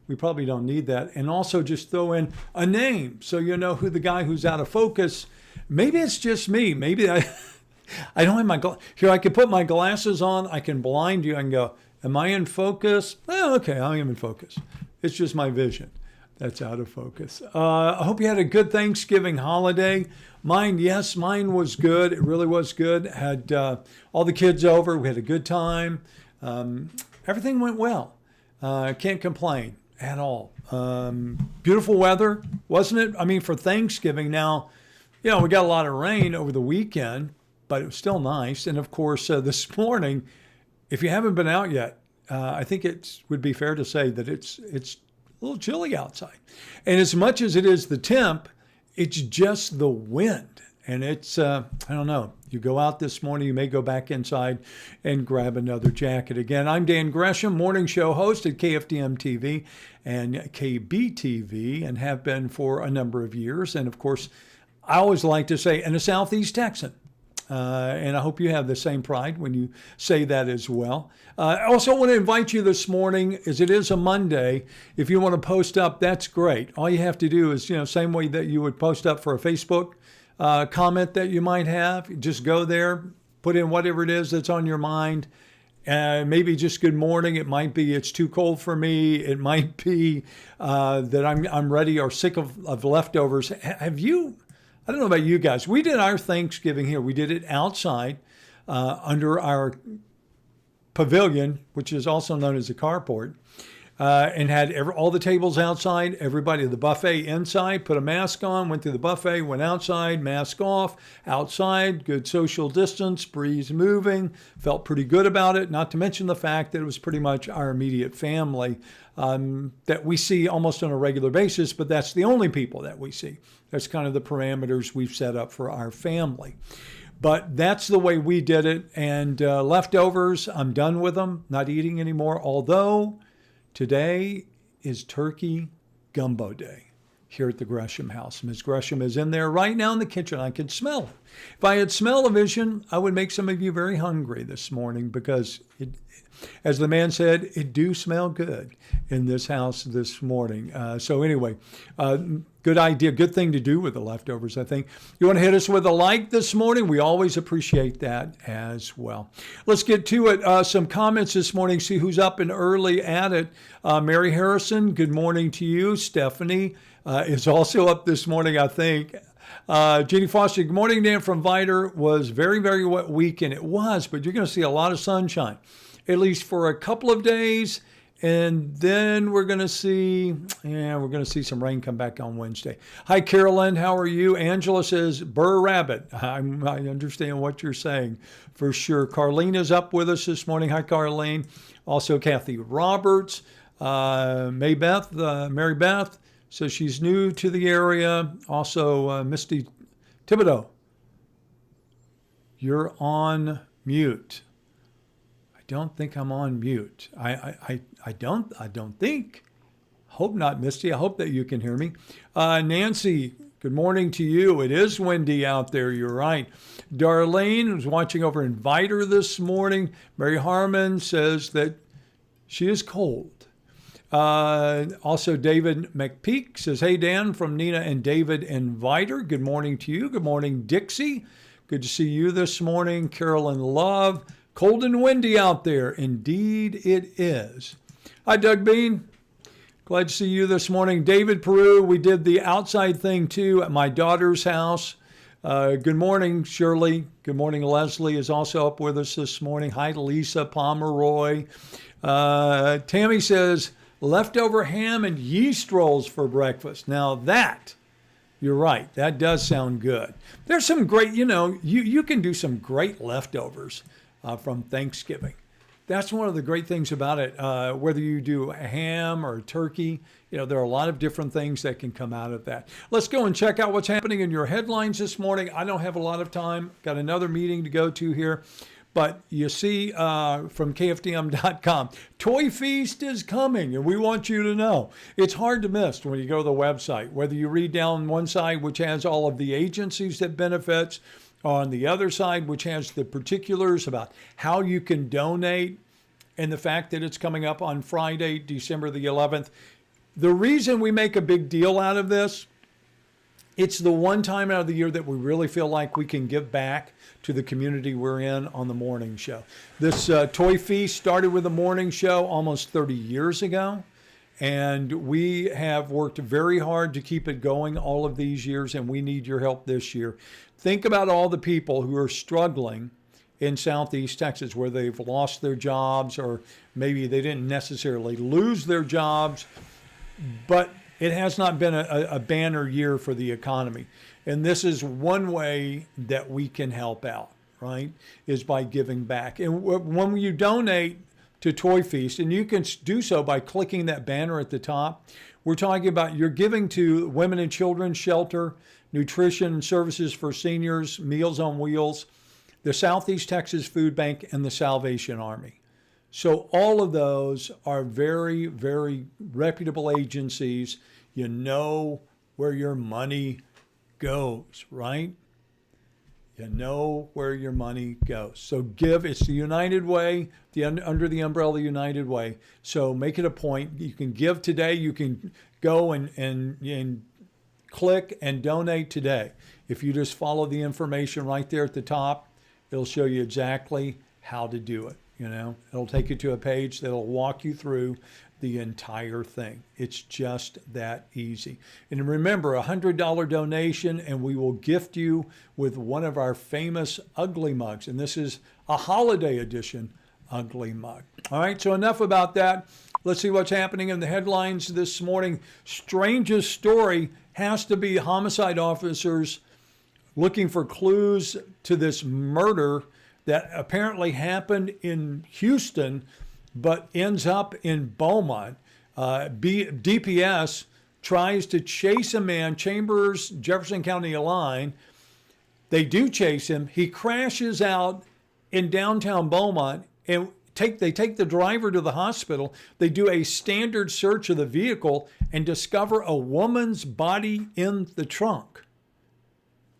We probably don't need that. And also just throw in a name so you know who the guy who's out of focus. Maybe it's just me. Maybe I don't have my here. I can put my glasses on. I can blind you and go, am I in focus? Oh, okay, I am in focus. It's just my vision that's out of focus. I hope you had a good Thanksgiving holiday. Mine was good. It really was good. Had all the kids over. We had a good time. Everything went well. Can't complain at all. Beautiful weather, wasn't it? I mean, for Thanksgiving now, we got a lot of rain over the weekend, but it was still nice. And of course, this morning, if you haven't been out yet, I think it would be fair to say that it's a little chilly outside. And as much as it is the temp, it's just the wind. And it's, I don't know, you go out this morning, you may go back inside and grab another jacket. Again, I'm Dan Gresham, morning show host at KFDM TV and KBTV, and have been for a number of years. And of course, I always like to say, and a Southeast Texan. And I hope you have the same pride when you say that as well. I also want to invite you this morning, as it is a Monday, if you want to post up, that's great. All you have to do is, same way that you would post up for a Facebook comment that you might have, just go there, put in whatever it is that's on your mind. Maybe just good morning. It might be it's too cold for me. It might be that I'm ready or sick of leftovers. Have you? I don't know about you guys. We did our Thanksgiving here. We did it outside under our pavilion, which is also known as a carport. And had all the tables outside, everybody at the buffet inside, put a mask on, went through the buffet, went outside, mask off, outside, good social distance, breeze moving, felt pretty good about it, not to mention the fact that it was pretty much our immediate family that we see almost on a regular basis, but that's the only people that we see. That's kind of the parameters we've set up for our family. But that's the way we did it, and leftovers, I'm done with them, not eating anymore, although today is Turkey Gumbo Day here at the Gresham house. Ms. Gresham is in there right now in the kitchen. I can smell it. If I had smell-o-vision, I would make some of you very hungry this morning because as the man said, it do smell good in this house this morning. So anyway, good idea, good thing to do with the leftovers, I think. You want to hit us with a like this morning? We always appreciate that as well. Let's get to it. Some comments this morning, see who's up and early at it. Mary Harrison, good morning to you. Stephanie is also up this morning, I think. Jeannie Foster, good morning, Dan from Viter. Was very, very wet weekend. It was, but you're going to see a lot of sunshine, at least for a couple of days. And then we're going to see some rain come back on Wednesday. Hi, Carolyn. How are you? Angela says, Burr Rabbit. I understand what you're saying for sure. Carlene is up with us this morning. Hi, Carlene. Also, Kathy Roberts. Mary Beth says she's new to the area. Also, Misty Thibodeau. You're on mute. Don't think I'm on mute. I don't think. Hope not, Misty. I hope that you can hear me. Nancy, good morning to you. It is windy out there. You're right. Darlene was watching over in Viter this morning. Mary Harmon says that she is cold. Also, David McPeak says, hey, Dan, from Nina and David in Viter. Good morning to you. Good morning, Dixie. Good to see you this morning. Carolyn Love. Cold and windy out there. Indeed it is. Hi, Doug Bean. Glad to see you this morning. David Peru, we did the outside thing too at my daughter's house. Good morning, Shirley. Good morning, Leslie is also up with us this morning. Hi, Lisa Pomeroy. Tammy says, leftover ham and yeast rolls for breakfast. Now that, you're right, that does sound good. There's some great, you can do some great leftovers from Thanksgiving. That's one of the great things about it. Whether you do a ham or a turkey, there are a lot of different things that can come out of that. Let's go and check out what's happening in your headlines this morning. I don't have a lot of time. Got another meeting to go to here. But you see from KFDM.com, Toy Feast is coming, and we want you to know. It's hard to miss when you go to the website, whether you read down one side, which has all of the agencies that benefits, on the other side, which has the particulars about how you can donate, and the fact that it's coming up on Friday, December the 11th. The reason we make a big deal out of this, it's the one time out of the year that we really feel like we can give back to the community we're in on the morning show. This Toy Feast started with the morning show almost 30 years ago. And we have worked very hard to keep it going all of these years, and we need your help this year. Think about all the people who are struggling in Southeast Texas where they've lost their jobs, or maybe they didn't necessarily lose their jobs, but it has not been a banner year for the economy. And this is one way that we can help out, right, is by giving back. And when you donate to Toy Feast, and you can do so by clicking that banner at the top. We're talking about you're giving to Women and Children's Shelter, Nutrition and Services for Seniors, Meals on Wheels, the Southeast Texas Food Bank, and the Salvation Army. So all of those are very, very reputable agencies. You know where your money goes, right? You know where your money goes. So give. It's the United Way, under the umbrella United Way. So make it a point. You can give today. You can go and click and donate today. If you just follow the information right there at the top, it'll show you exactly how to do it. It'll take you to a page that'll walk you through the entire thing. It's just that easy. And remember, $100 donation, and we will gift you with one of our famous ugly mugs. And this is a holiday edition ugly mug. All right, so enough about that. Let's see what's happening in the headlines this morning. Strangest story has to be homicide officers looking for clues to this murder that apparently happened in Houston, but ends up in Beaumont. DPS tries to chase a man, Chambers, Jefferson County line. They do chase him. He crashes out in downtown Beaumont, and they take the driver to the hospital. They do a standard search of the vehicle and discover a woman's body in the trunk.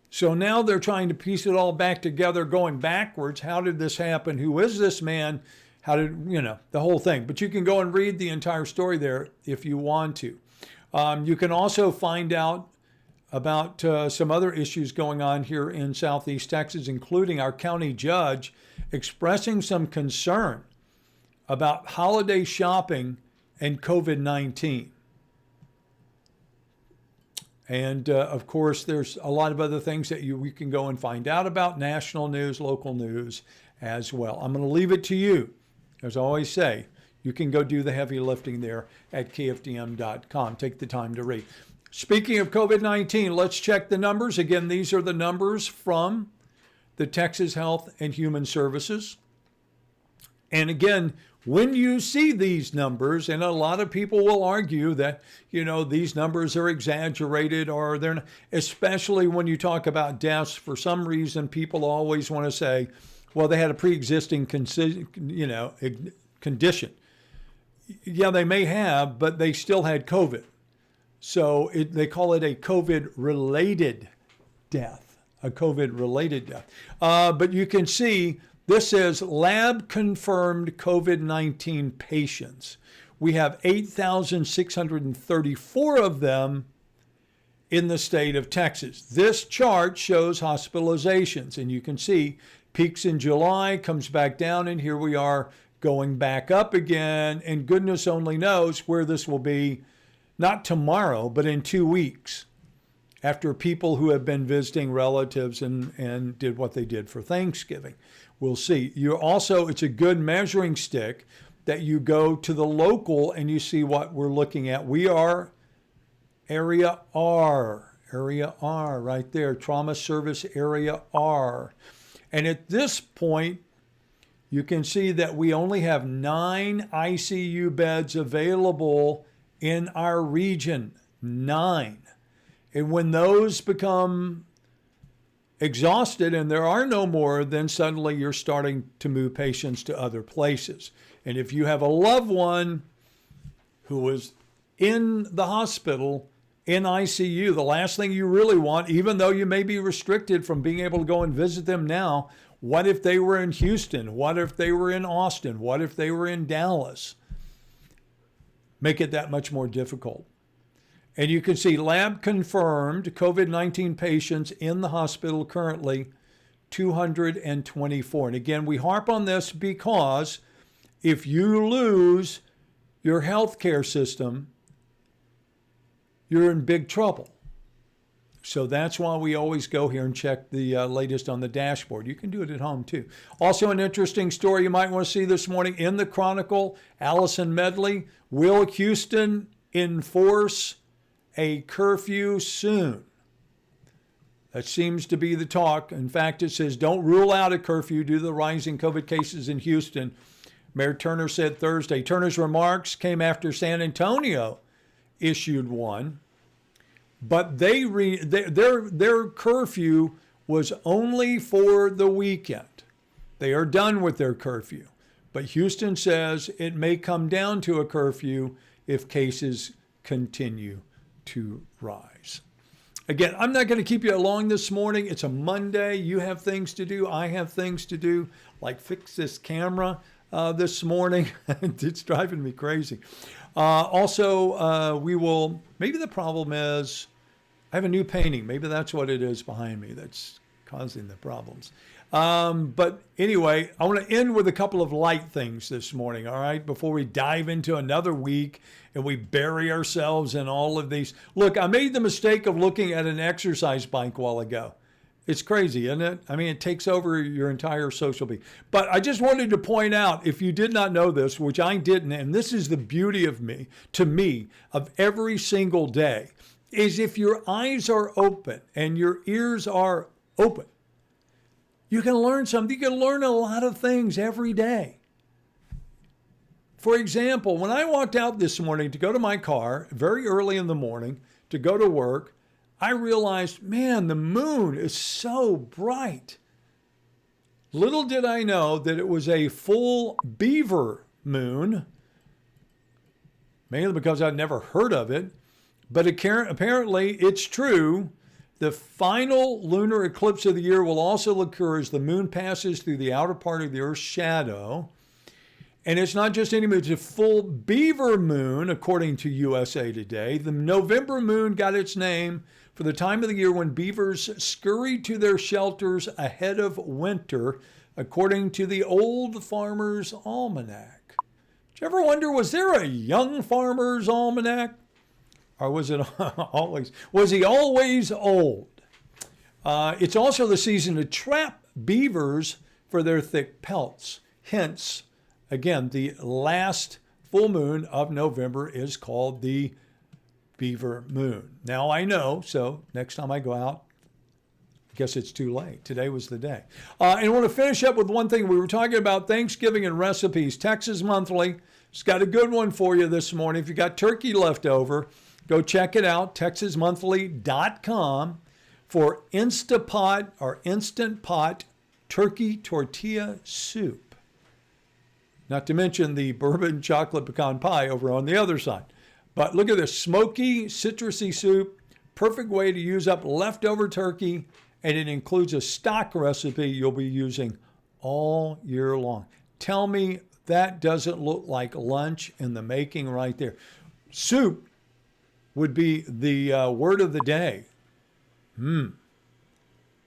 So now they're trying to piece it all back together, going backwards. How did this happen? Who is this man? how did, the whole thing. But you can go and read the entire story there if you want to. You can also find out about some other issues going on here in Southeast Texas, including our county judge expressing some concern about holiday shopping and COVID-19. And of course, there's a lot of other things that we can go and find out about, national news, local news as well. I'm going to leave it to you. As I always say, you can go do the heavy lifting there at kfdm.com. Take the time to read. Speaking of COVID-19, let's check the numbers. Again, these are the numbers from the Texas Health and Human Services. And again, when you see these numbers, and a lot of people will argue that, these numbers are exaggerated or they're not, especially when you talk about deaths, for some reason, people always want to say, well, they had a pre-existing condition. Yeah, they may have, but they still had COVID. So they call it a COVID-related death, But you can see this says lab-confirmed COVID-19 patients. We have 8,634 of them in the state of Texas. This chart shows hospitalizations, and you can see peaks in July, comes back down, and here we are going back up again, and goodness only knows where this will be, not tomorrow, but in 2 weeks, after people who have been visiting relatives and did what they did for Thanksgiving. We'll see. It's a good measuring stick that you go to the local and you see what we're looking at. We are Area R right there, Trauma Service Area R. And at this point, you can see that we only have 9 ICU beds available in our region, 9. And when those become exhausted and there are no more, then suddenly you're starting to move patients to other places. And if you have a loved one who is in the hospital, in ICU, the last thing you really want, even though you may be restricted from being able to go and visit them now, what if they were in Houston? What if they were in Austin? What if they were in Dallas? Make it that much more difficult. And you can see lab-confirmed COVID-19 patients in the hospital currently, 224. And again, we harp on this because if you lose your healthcare system, you're in big trouble. So that's why we always go here and check the latest on the dashboard. You can do it at home too. Also an interesting story you might want to see this morning in the Chronicle, Allison Medley, will Houston enforce a curfew soon? That seems to be the talk. In fact, it says don't rule out a curfew due to the rising COVID cases in Houston. Mayor Turner said Thursday. Turner's remarks came after San Antonio issued one, but their curfew was only for the weekend. They are done with their curfew. But Houston says it may come down to a curfew if cases continue to rise. Again, I'm not going to keep you along this morning. It's a Monday. You have things to do. I have things to do, like fix this camera this morning. It's driving me crazy. Maybe the problem is I have a new painting. Maybe that's what it is behind me that's causing the problems. But anyway, I want to end with a couple of light things this morning, all right, before we dive into another week and we bury ourselves in all of these. Look, I made the mistake of looking at an exercise bike a while ago. It's crazy, isn't it? I mean, it takes over your entire social being. But I just wanted to point out, if you did not know this, which I didn't, and this is the beauty of of every single day, is if your eyes are open and your ears are open, you can learn something. You can learn a lot of things every day. For example, when I walked out this morning to go to my car very early in the morning to go to work, I realized, man, the moon is so bright. Little did I know that it was a full beaver moon, mainly because I'd never heard of it. But apparently it's true. The final lunar eclipse of the year will also occur as the moon passes through the outer part of the Earth's shadow. And it's not just any moon, it's a full beaver moon, according to USA Today. The November moon got its name for the time of the year when beavers scurry to their shelters ahead of winter, according to the Old Farmer's Almanac. Did you ever wonder, was there a Young Farmer's Almanac? Or was he always old? It's also the season to trap beavers for their thick pelts. Hence, again, the last full moon of November is called the beaver moon. Now I know, so next time I go out, I guess it's too late. Today was the day. And I want to finish up with one thing. We were talking about Thanksgiving and recipes. Texas Monthly has got a good one for you this morning. If you got turkey left over, go check it out, texasmonthly.com, for Instapot or Instant Pot turkey tortilla soup. Not to mention the bourbon chocolate pecan pie over on the other side. But look at this smoky, citrusy soup. Perfect way to use up leftover turkey. And it includes a stock recipe you'll be using all year long. Tell me that doesn't look like lunch in the making right there. Soup would be the word of the day.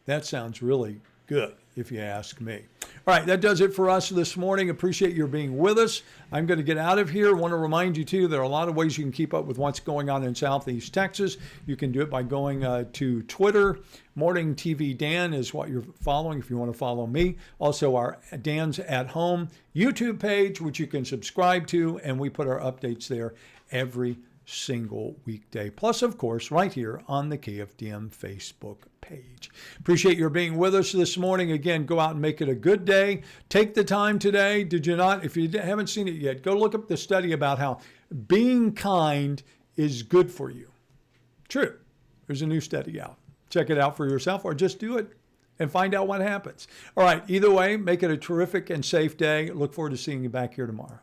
That sounds really good, if you ask me. All right, that does it for us this morning. Appreciate your being with us. I'm going to get out of here. I want to remind you, too, there are a lot of ways you can keep up with what's going on in Southeast Texas. You can do it by going to Twitter. Morning TV Dan is what you're following if you want to follow me. Also, our Dan's at Home YouTube page, which you can subscribe to, and we put our updates there every single weekday. Plus, of course, right here on the KFDM Facebook page. Appreciate your being with us this morning. Again, go out and make it a good day. Take the time today. Did you not? If you haven't seen it yet, go look up the study about how being kind is good for you. True. There's a new study out. Check it out for yourself or just do it and find out what happens. All right. Either way, make it a terrific and safe day. Look forward to seeing you back here tomorrow.